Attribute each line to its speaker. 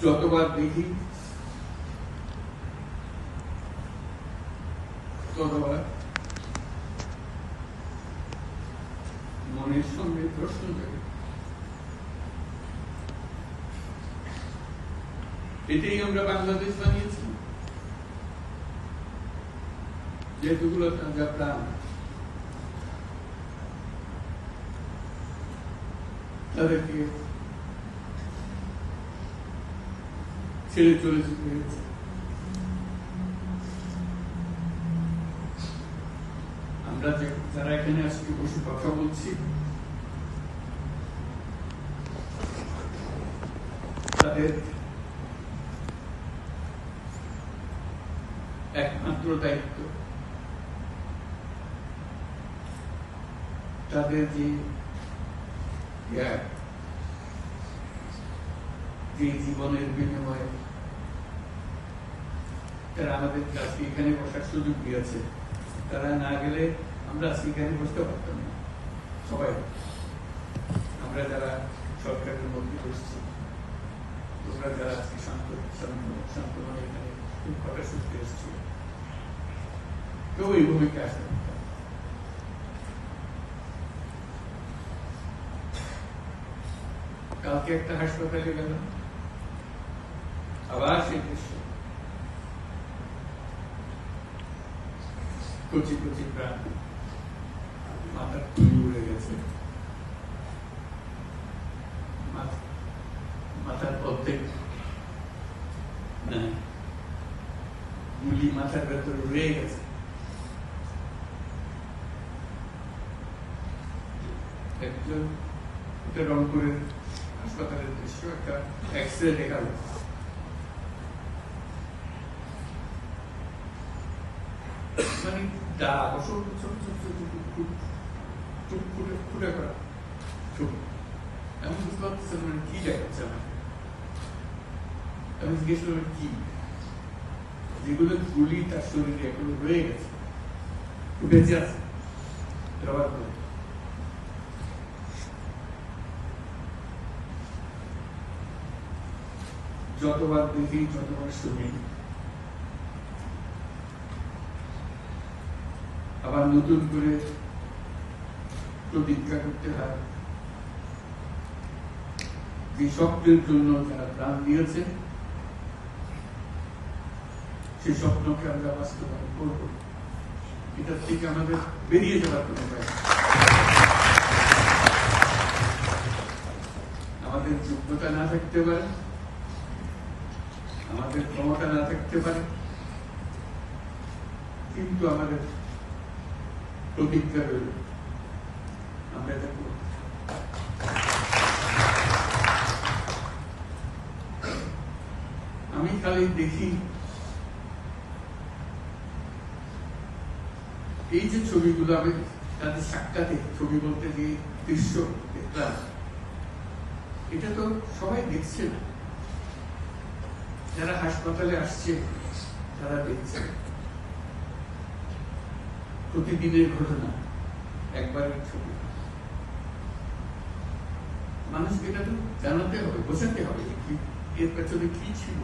Speaker 1: যতবার দেখি ততবার মনের সঙ্গে প্রশ্ন জাগে। এটাই আমরা বাংলাদেশ বানিয়েছি, যেগুলো তাজা প্রাণ, তাদেরকে ছেড়ে চলে যেতে হয়েছে। আমরা যারা এখানে আজকে বসে কথা বলছি, তাদের একমাত্র দায়িত্ব তাদের যে জীবনের বিনিময়ে তারা আমাদের কাছে এখানে বসার সুযোগ দিয়েছে। তারা না গেলে আমরা আজকে এখানে বসতে পারতাম না। সবাই আমরা যারা সরকারের মধ্যে বসছি, তোমরা যারা আজকে শান্ত মনে এখানে কথা শুনতে এসছি, কেউ এই ভূমিকা আসতে পারতাম। কালকে একটা হাসপাতালে গেল, আবার সেই দৃশ্য, কচি কচি প্রাণ, মাথার তুলি উড়ে গেছে, মাথার অর্ধেক গুলি মাথার ভেতরে উড়ে গেছে। একজন রংপুরের হাসপাতালের দৃশ্য, একটা এক্সরে দেখালো, মানে ফুটে করা ছবি। আমি বুঝতে পারতেছিলাম মানে কি দেখাচ্ছে আমার। আমি জিজ্ঞেস করলাম কি, যেগুলো গুলি তার শরীরে এগুলো রয়ে গেছে, বেঁচে আছে রবার করে। যতবার দেখি ততবার শুনি, আবার নতুন করে প্রতিজ্ঞা করতে হয় যে স্বপ্নের জন্য যারা প্রাণ দিয়েছে সেই স্বপ্নকে আমরা বাস্তবায়ন করবো। এটার থেকে আমাদের বেরিয়ে যাওয়ার কোনো উপায় নেই। আমাদের যোগ্যতা না থাকতে পারে, আমাদের ক্ষমতা না থাকতে পারে, কিন্তু আমাদের প্রতিজ্ঞা রইল আমরা এটা করব। আমি খালি দেখি এই যে ছবিগুলো, আমি তাদের সাক্ষাতে ছবি বলতে যে দৃশ্য দেখলাম, এটা তো সবাই দেখছে না। যারা হাসপাতালে আসছে তারা দেখছে প্রতিদিনের ঘটনা, একবারের ছবি। মানুষকে এটা তো জানাতে হবে, বোঝাতে হবে এর পেছনে কি ছিল।